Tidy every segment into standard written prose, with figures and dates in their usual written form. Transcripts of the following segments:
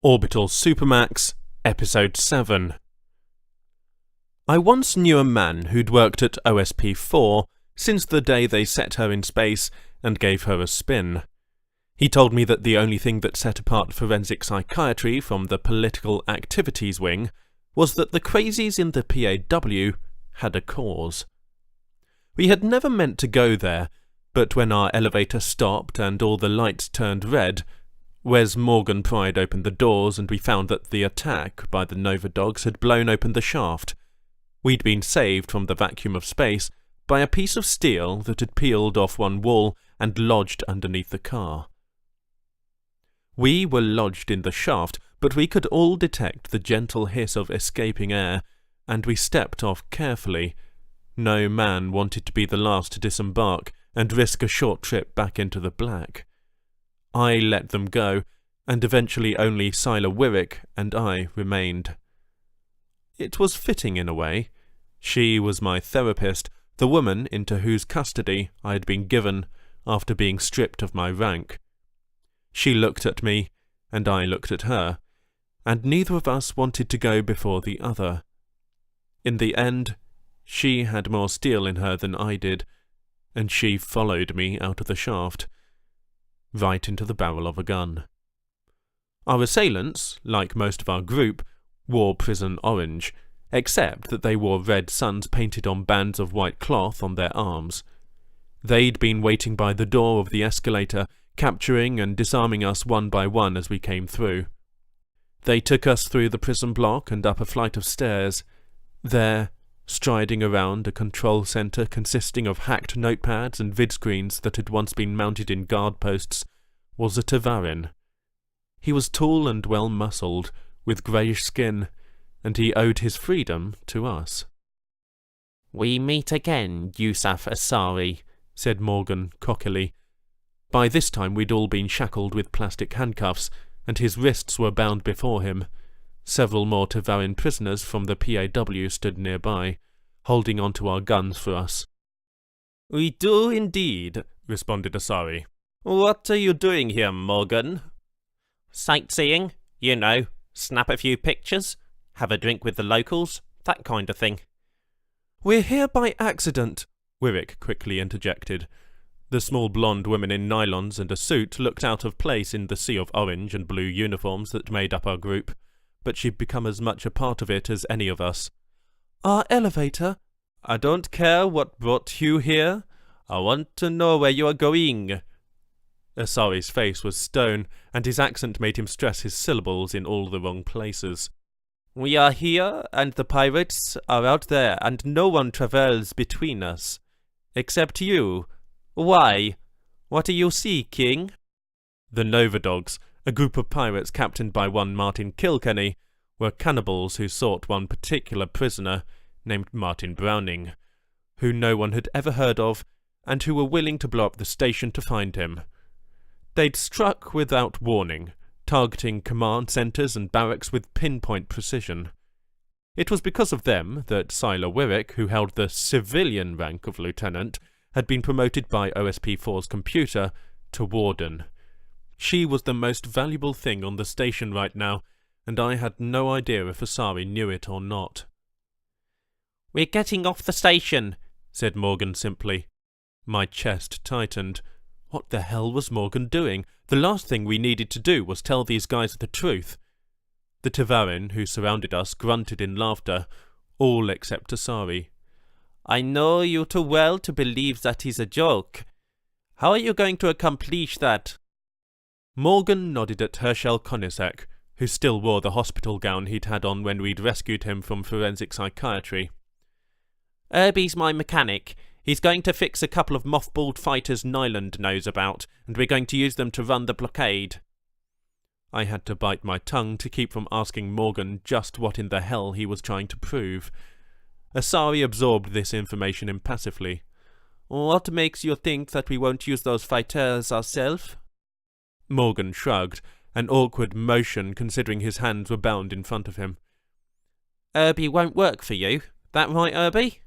Orbital Supermax, Episode 7. I once knew a man who'd worked at OSP-4 since the day they set her in space and gave her a spin. He told me that the only thing that set apart forensic psychiatry from the political activities wing was that the crazies in the PAW had a cause. We had never meant to go there, but when our elevator stopped and all the lights turned red, Wes Morgan pried open the doors and we found that the attack by the Nova Dogs had blown open the shaft. We'd been saved from the vacuum of space by a piece of steel that had peeled off one wall and lodged underneath the car. We were lodged in the shaft, but we could all detect the gentle hiss of escaping air, and we stepped off carefully. No man wanted to be the last to disembark and risk a short trip back into the black. I let them go, and eventually only Sila Wirrick and I remained. It was fitting in a way. She was my therapist, the woman into whose custody I had been given after being stripped of my rank. She looked at me, and I looked at her, and neither of us wanted to go before the other. In the end, she had more steel in her than I did, and she followed me out of the shaft, right into the barrel of a gun. Our assailants, like most of our group, wore prison orange, except that they wore red suns painted on bands of white cloth on their arms. They'd been waiting by the door of the escalator, capturing and disarming us one by one as we came through. They took us through the prison block and up a flight of stairs. There, striding around a control centre consisting of hacked notepads and vidscreens that had once been mounted in guard posts, was a Tavarin. He was tall and well-muscled, with greyish skin, and he owed his freedom to us. "We meet again, Yusuf Asari," said Morgan cockily. By this time we'd all been shackled with plastic handcuffs, and his wrists were bound before him. Several more Tavarin prisoners from the PAW stood nearby, holding onto our guns for us. "We do indeed," responded Asari. "What are you doing here, Morgan?" "Sightseeing, you know, snap a few pictures, have a drink with the locals, that kind of thing." "We're here by accident," Wirrick quickly interjected. The small blonde woman in nylons and a suit looked out of place in the sea of orange and blue uniforms that made up our group, but she'd become as much a part of it as any of us. "Our elevator." "I don't care what brought you here. I want to know where you are going." Asari's face was stone, and his accent made him stress his syllables in all the wrong places. "We are here, and the pirates are out there, and no one travels between us. Except you. Why? What are you seeking?" The Nova Dogs, a group of pirates captained by one Martin Kilkenny, were cannibals who sought one particular prisoner, named Martin Browning, who no one had ever heard of, and who were willing to blow up the station to find him. They'd struck without warning, targeting command centres and barracks with pinpoint precision. It was because of them that Sila Wirrick, who held the civilian rank of lieutenant, had been promoted by OSP-4's computer to warden. She was the most valuable thing on the station right now, and I had no idea if Asari knew it or not. "We're getting off the station," said Morgan simply. My chest tightened. What the hell was Morgan doing? The last thing we needed to do was tell these guys the truth. The Tavarin who surrounded us grunted in laughter, all except Asari. "I know you too well to believe that is a joke. How are you going to accomplish that?" Morgan nodded at Herschel Konisek, who still wore the hospital gown he'd had on when we'd rescued him from forensic psychiatry. "Irby's my mechanic. He's going to fix a couple of mothballed fighters Nyland knows about, and we're going to use them to run the blockade." I had to bite my tongue to keep from asking Morgan just what in the hell he was trying to prove. Asari absorbed this information impassively. "What makes you think that we won't use those fighters ourselves?" Morgan shrugged, an awkward motion considering his hands were bound in front of him. "Irby won't work for you. That right, Irby?"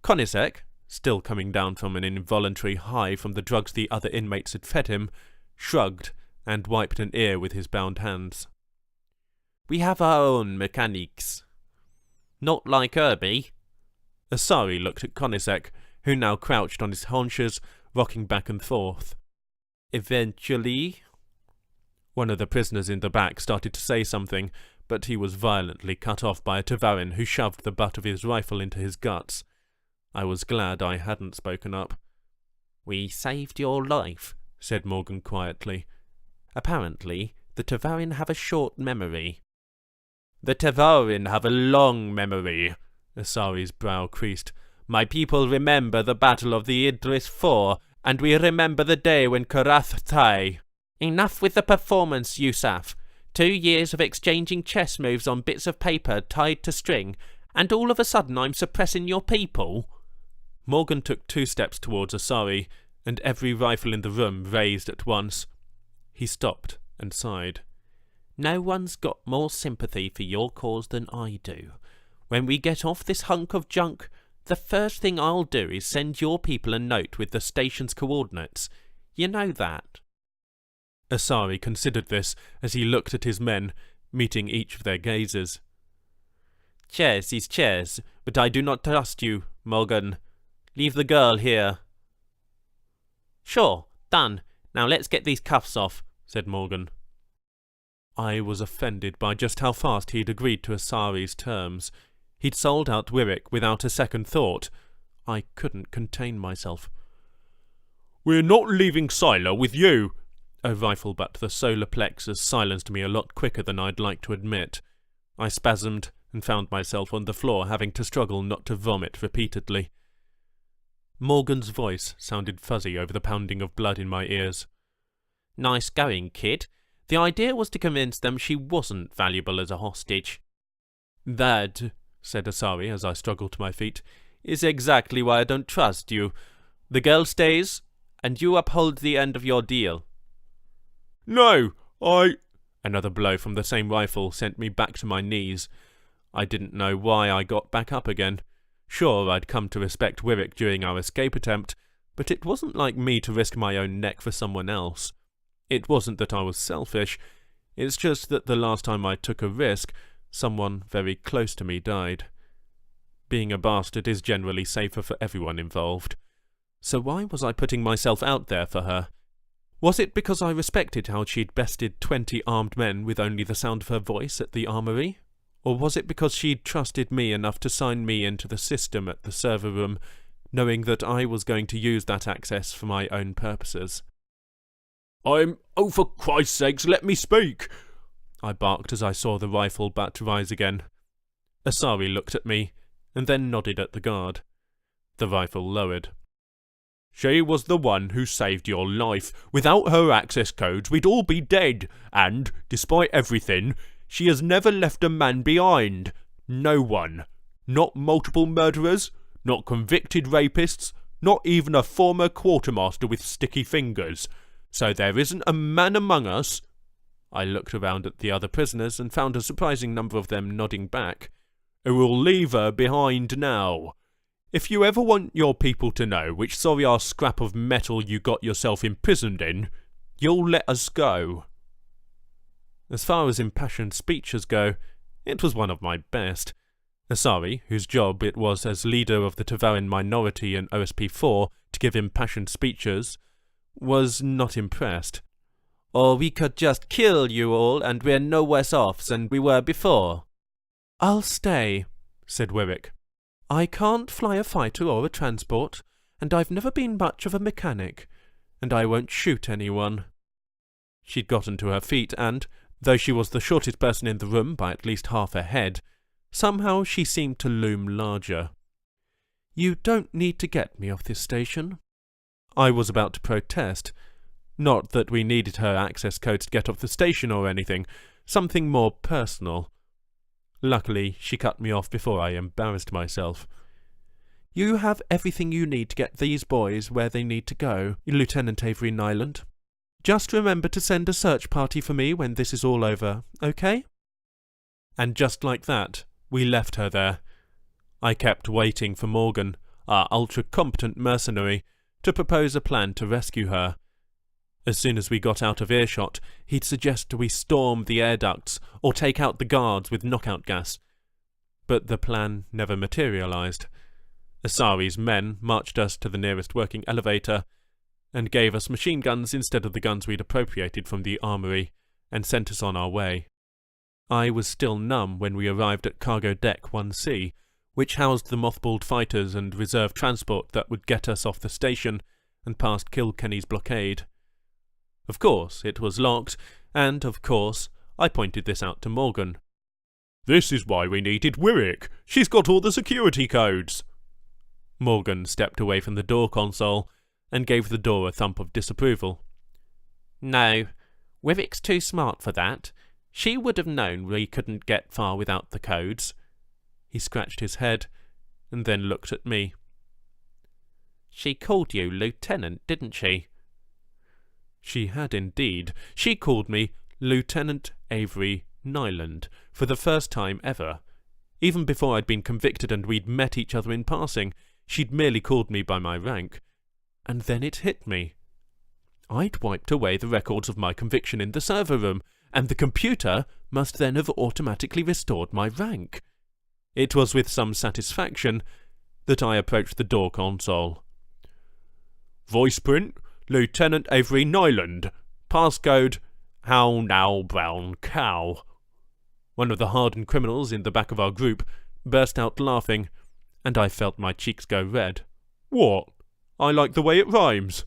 Konisek, still coming down from an involuntary high from the drugs the other inmates had fed him, shrugged and wiped an ear with his bound hands. We have our own mechanics. Not like Irby. Asari looked at Konisek, who now crouched on his haunches, rocking back and forth. Eventually. One of the prisoners in the back started to say something, but he was violently cut off by a Tavarin who shoved the butt of his rifle into his guts. I was glad I hadn't spoken up. We saved your life, said Morgan quietly. Apparently, the Tavarin have a short memory. The Tavarin have a long memory. Asari's brow creased. My people remember the battle of the Idris IV, and we remember the day when Karath Tai. Enough with the performance, Yusuf. 2 years of exchanging chess moves on bits of paper tied to string, and all of a sudden I'm suppressing your people? Morgan took 2 steps towards Asari, and every rifle in the room raised at once. He stopped and sighed. No one's got more sympathy for your cause than I do. When we get off this hunk of junk, the first thing I'll do is send your people a note with the station's coordinates. You know that. Asari considered this as he looked at his men, meeting each of their gazes. Chess is chess, but I do not trust you, Morgan. Leave the girl here. Sure, done. Now let's get these cuffs off, said Morgan. I was offended by just how fast he'd agreed to Asari's terms. He'd sold out Wirrick without a second thought. I couldn't contain myself. We're not leaving Silo with you. A rifle butt to the solar plexus silenced me a lot quicker than I'd like to admit. I spasmed and found myself on the floor, having to struggle not to vomit repeatedly. Morgan's voice sounded fuzzy over the pounding of blood in my ears. Nice going, kid. The idea was to convince them she wasn't valuable as a hostage. That, said Asari as I struggled to my feet, is exactly why I don't trust you. The girl stays, and you uphold the end of your deal. No, Another blow from the same rifle sent me back to my knees. I didn't know why I got back up again. Sure, I'd come to respect Wirrick during our escape attempt, but it wasn't like me to risk my own neck for someone else. It wasn't that I was selfish, it's just that the last time I took a risk, someone very close to me died. Being a bastard is generally safer for everyone involved. So why was I putting myself out there for her? Was it because I respected how she'd bested 20 armed men with only the sound of her voice at the armory? Or was it because she'd trusted me enough to sign me into the system at the server room, knowing that I was going to use that access for my own purposes? Oh, for Christ's sakes, let me speak! I barked as I saw the rifle butt rise again. Asari looked at me, and then nodded at the guard. The rifle lowered. She was the one who saved your life. Without her access codes, we'd all be dead. And, despite everything, she has never left a man behind. No one. Not multiple murderers, not convicted rapists, not even a former quartermaster with sticky fingers. So there isn't a man among us. I looked around at the other prisoners and found a surprising number of them nodding back. Who will leave her behind now. If you ever want your people to know which sorry-ass scrap of metal you got yourself imprisoned in, you'll let us go. As far as impassioned speeches go, it was one of my best. Asari, whose job it was as leader of the Tavarin minority in OSP-4 to give impassioned speeches, was not impressed. Or we could just kill you all and we're no worse off than we were before. I'll stay, said Wirrick. I can't fly a fighter or a transport, and I've never been much of a mechanic, and I won't shoot anyone. She'd gotten to her feet and, though she was the shortest person in the room by at least half a head, somehow she seemed to loom larger. You don't need to get me off this station. I was about to protest. Not that we needed her access codes to get off the station or anything, something more personal. Luckily, she cut me off before I embarrassed myself. You have everything you need to get these boys where they need to go, Lieutenant Avery Nyland. Just remember to send a search party for me when this is all over, okay? And just like that, we left her there. I kept waiting for Morgan, our ultra-competent mercenary, to propose a plan to rescue her. As soon as we got out of earshot, he'd suggest we storm the air ducts or take out the guards with knockout gas. But the plan never materialised. Asari's men marched us to the nearest working elevator and gave us machine guns instead of the guns we'd appropriated from the armory, and sent us on our way. I was still numb when we arrived at Cargo Deck 1C, which housed the mothballed fighters and reserve transport that would get us off the station and past Kilkenny's blockade. Of course, it was locked, and, of course, I pointed this out to Morgan. "This is why we needed Wirrick. She's got all the security codes." Morgan stepped away from the door console and gave the door a thump of disapproval. "No, Wirrick's too smart for that. She would have known we couldn't get far without the codes." He scratched his head and then looked at me. "She called you Lieutenant, didn't she?" She had indeed. She called me Lieutenant Avery Nyland for the first time ever. Even before I'd been convicted and we'd met each other in passing, she'd merely called me by my rank. And then it hit me. I'd wiped away the records of my conviction in the server room, and the computer must then have automatically restored my rank. It was with some satisfaction that I approached the door console. "Voice print, Lieutenant Avery Nyland. Passcode, How Now Brown Cow." One of the hardened criminals in the back of our group burst out laughing, and I felt my cheeks go red. "What? I like the way it rhymes."